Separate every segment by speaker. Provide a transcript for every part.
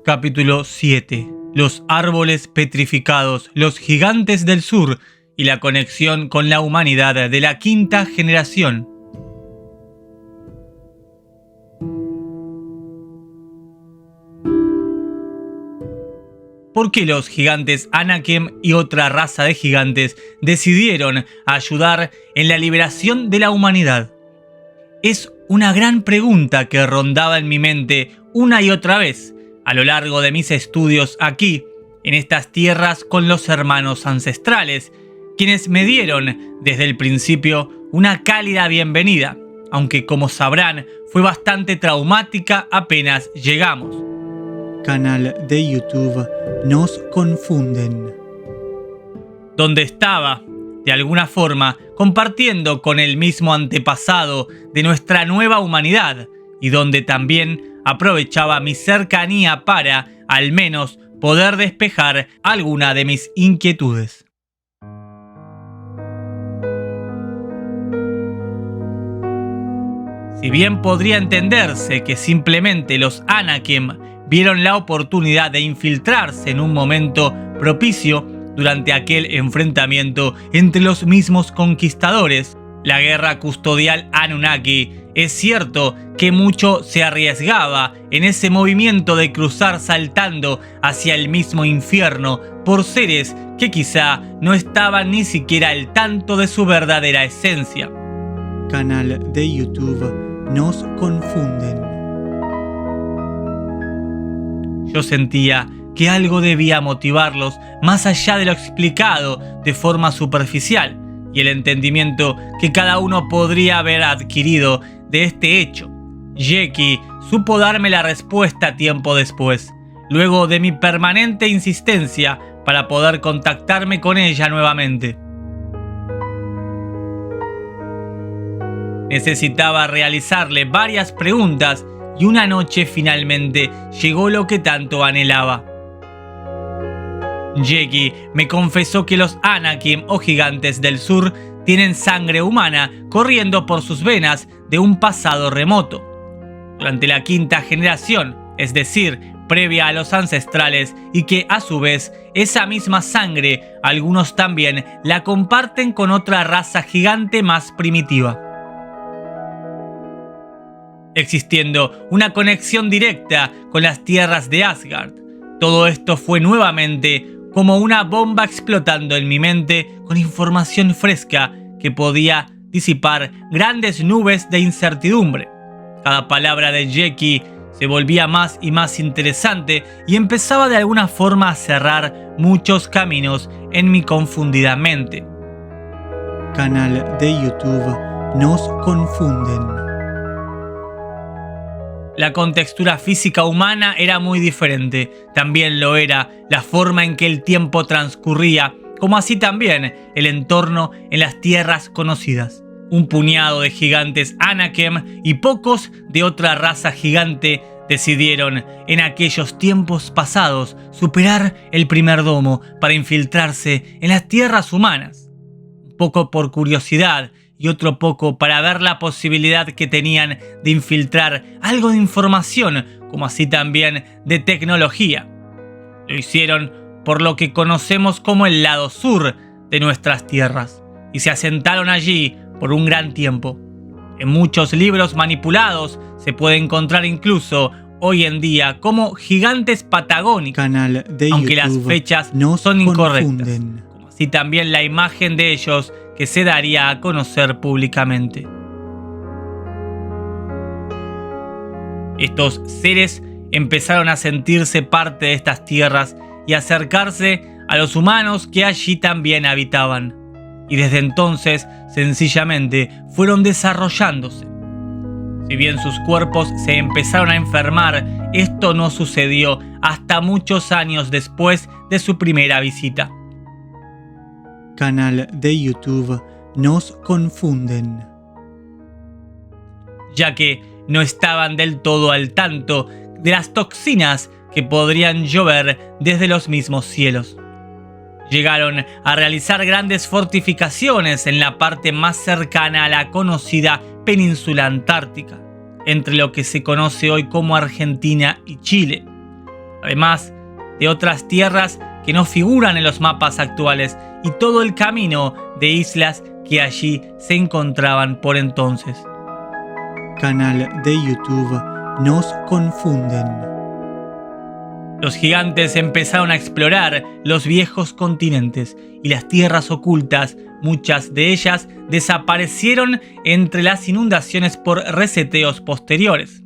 Speaker 1: Capítulo 7. Los árboles petrificados, los gigantes del sur y la conexión con la humanidad de la quinta generación. ¿Por qué los gigantes Anakim y otra raza de gigantes decidieron ayudar en la liberación de la humanidad? Es una gran pregunta que rondaba en mi mente una y otra vez a lo largo de mis estudios aquí, en estas tierras con los hermanos ancestrales, quienes me dieron desde el principio una cálida bienvenida, aunque como sabrán fue bastante traumática apenas llegamos.
Speaker 2: Canal de YouTube Nos Confunden.
Speaker 1: Donde estaba, de alguna forma, compartiendo con el mismo antepasado de nuestra nueva humanidad y donde también aprovechaba mi cercanía para, al menos, poder despejar alguna de mis inquietudes. Si bien podría entenderse que simplemente los Anakim vieron la oportunidad de infiltrarse en un momento propicio durante aquel enfrentamiento entre los mismos conquistadores, la guerra custodial Anunnaki, es cierto que mucho se arriesgaba en ese movimiento de cruzar saltando hacia el mismo infierno por seres que quizá no estaban ni siquiera al tanto de su verdadera esencia.
Speaker 2: Canal de YouTube Nos Confunden.
Speaker 1: Yo sentía que algo debía motivarlos más allá de lo explicado de forma superficial y el entendimiento que cada uno podría haber adquirido de este hecho. Jeki supo darme la respuesta tiempo después, luego de mi permanente insistencia para poder contactarme con ella nuevamente. Necesitaba realizarle varias preguntas y una noche finalmente llegó lo que tanto anhelaba. Jeki me confesó que los Anakim o gigantes del sur tienen sangre humana corriendo por sus venas de un pasado remoto. Durante la quinta generación, es decir, previa a los ancestrales, y que a su vez esa misma sangre algunos también la comparten con otra raza gigante más primitiva, existiendo una conexión directa con las tierras de Asgard. Todo esto fue nuevamente como una bomba explotando en mi mente con información fresca que podía disipar grandes nubes de incertidumbre. Cada palabra de Jeki se volvía más y más interesante y empezaba de alguna forma a cerrar muchos caminos en mi confundida mente.
Speaker 2: Canal de YouTube Nos Confunden.
Speaker 1: La contextura física humana era muy diferente. También lo era la forma en que el tiempo transcurría, como así también el entorno en las tierras conocidas. Un puñado de gigantes Anakim y pocos de otra raza gigante decidieron, en aquellos tiempos pasados, superar el primer domo para infiltrarse en las tierras humanas. Un poco por curiosidad y otro poco para ver la posibilidad que tenían de infiltrar algo de información, como así también de tecnología. Lo hicieron por lo que conocemos como el lado sur de nuestras tierras, y se asentaron allí por un gran tiempo. En muchos libros manipulados se puede encontrar incluso hoy en día como gigantes patagónicos,
Speaker 2: Canal de
Speaker 1: aunque
Speaker 2: YouTube
Speaker 1: las fechas
Speaker 2: Nos
Speaker 1: son incorrectas,
Speaker 2: Confunden.
Speaker 1: como así también la imagen de ellos que se daría a conocer públicamente. Estos seres empezaron a sentirse parte de estas tierras y acercarse a los humanos que allí también habitaban, y desde entonces sencillamente fueron desarrollándose. Si bien sus cuerpos se empezaron a enfermar, esto no sucedió hasta muchos años después de su primera visita.
Speaker 2: Canal de YouTube Nos Confunden.
Speaker 1: Ya que no estaban del todo al tanto de las toxinas que podrían llover desde los mismos cielos. Llegaron a realizar grandes fortificaciones en la parte más cercana a la conocida península antártica, entre lo que se conoce hoy como Argentina y Chile. además de otras tierras que no figuran en los mapas actuales y todo el camino de islas que allí se encontraban por entonces.
Speaker 2: Canal de YouTube Nos Confunden.
Speaker 1: Los gigantes empezaron a explorar los viejos continentes y las tierras ocultas. Muchas de ellas desaparecieron entre las inundaciones por reseteos posteriores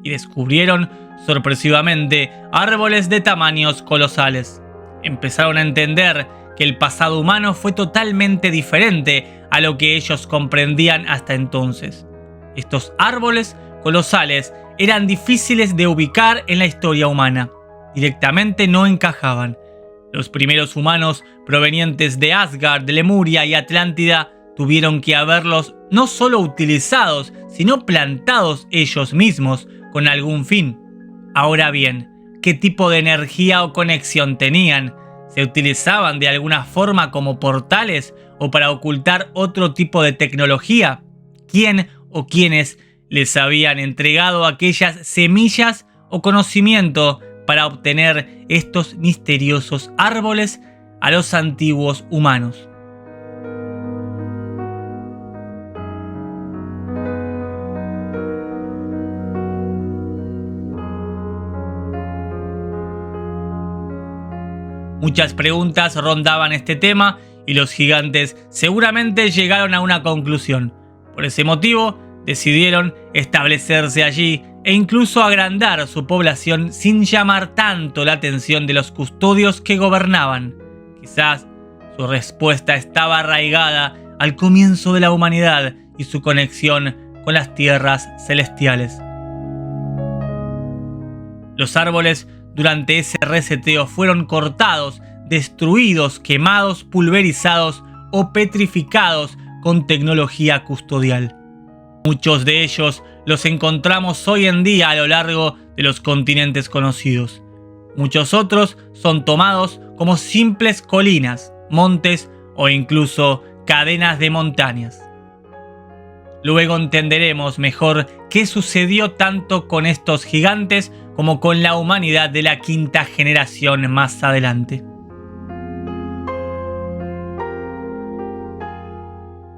Speaker 1: y descubrieron sorpresivamente árboles de tamaños colosales. Empezaron a entender que el pasado humano fue totalmente diferente a lo que ellos comprendían hasta entonces. Estos árboles colosales eran difíciles de ubicar en la historia humana. Directamente no encajaban. Los primeros humanos provenientes de Asgard, de Lemuria y Atlántida tuvieron que haberlos no solo utilizados, sino plantados ellos mismos con algún fin. Ahora bien, ¿qué tipo de energía o conexión tenían? ¿Se utilizaban de alguna forma como portales o para ocultar otro tipo de tecnología? ¿Quién o quiénes les habían entregado aquellas semillas o conocimiento para obtener estos misteriosos árboles a los antiguos humanos? Muchas preguntas rondaban este tema y los gigantes seguramente llegaron a una conclusión. Por ese motivo, decidieron establecerse allí e incluso agrandar su población sin llamar tanto la atención de los custodios que gobernaban. Quizás su respuesta estaba arraigada al comienzo de la humanidad y su conexión con las tierras celestiales. Los árboles durante ese reseteo fueron cortados, destruidos, quemados, pulverizados o petrificados con tecnología custodial. Muchos de ellos los encontramos hoy en día a lo largo de los continentes conocidos. Muchos otros son tomados como simples colinas, montes o incluso cadenas de montañas. Luego entenderemos mejor qué sucedió tanto con estos gigantes como con la humanidad de la quinta generación más adelante.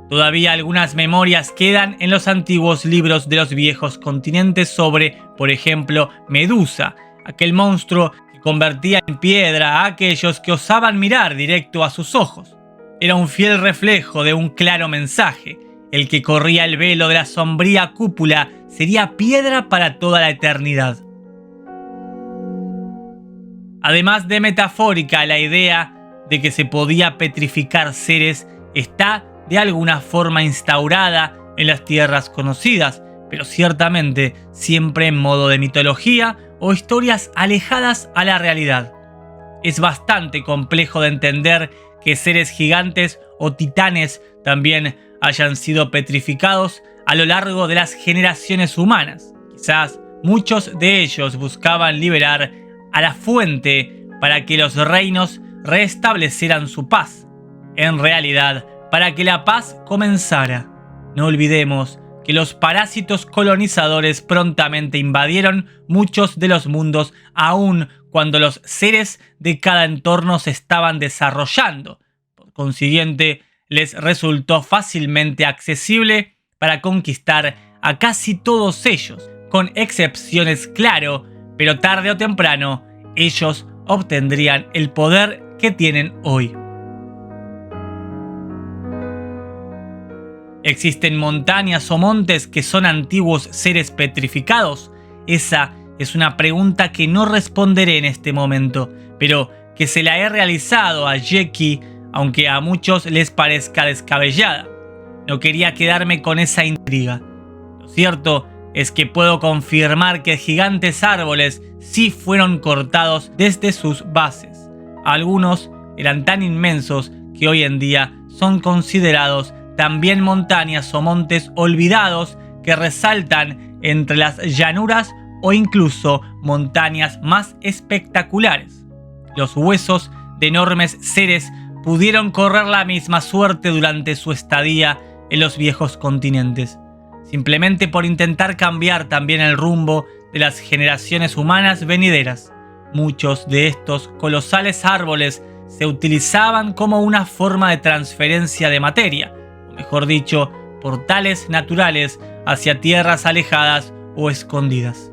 Speaker 1: Todavía algunas memorias quedan en los antiguos libros de los viejos continentes sobre, por ejemplo, Medusa, aquel monstruo que convertía en piedra a aquellos que osaban mirar directo a sus ojos. Era un fiel reflejo de un claro mensaje: el que corría el velo de la sombría cúpula sería piedra para toda la eternidad. Además de metafórica, la idea de que se podía petrificar seres está de alguna forma instaurada en las tierras conocidas, pero ciertamente siempre en modo de mitología o historias alejadas a la realidad. Es bastante complejo de entender que seres gigantes o titanes también hayan sido petrificados a lo largo de las generaciones humanas. Quizás muchos de ellos buscaban liberar a la fuente para que los reinos restablecieran su paz. En realidad, para que la paz comenzara. No olvidemos que los parásitos colonizadores prontamente invadieron muchos de los mundos, aun cuando los seres de cada entorno se estaban desarrollando. Por consiguiente, les resultó fácilmente accesible para conquistar a casi todos ellos, con excepciones, claro, pero tarde o temprano ellos obtendrían el poder que tienen hoy. ¿Existen montañas o montes que son antiguos seres petrificados? Esa es una pregunta que no responderé en este momento, pero que se la he realizado a Jeki, aunque a muchos les parezca descabellada. No quería quedarme con esa intriga. Lo cierto es que puedo confirmar que gigantes árboles sí fueron cortados desde sus bases. Algunos eran tan inmensos que hoy en día son considerados también montañas o montes olvidados que resaltan entre las llanuras o incluso montañas más espectaculares. Los huesos de enormes seres pudieron correr la misma suerte durante su estadía en los viejos continentes, simplemente por intentar cambiar también el rumbo de las generaciones humanas venideras. Muchos de estos colosales árboles se utilizaban como una forma de transferencia de materia, o mejor dicho, portales naturales hacia tierras alejadas o escondidas.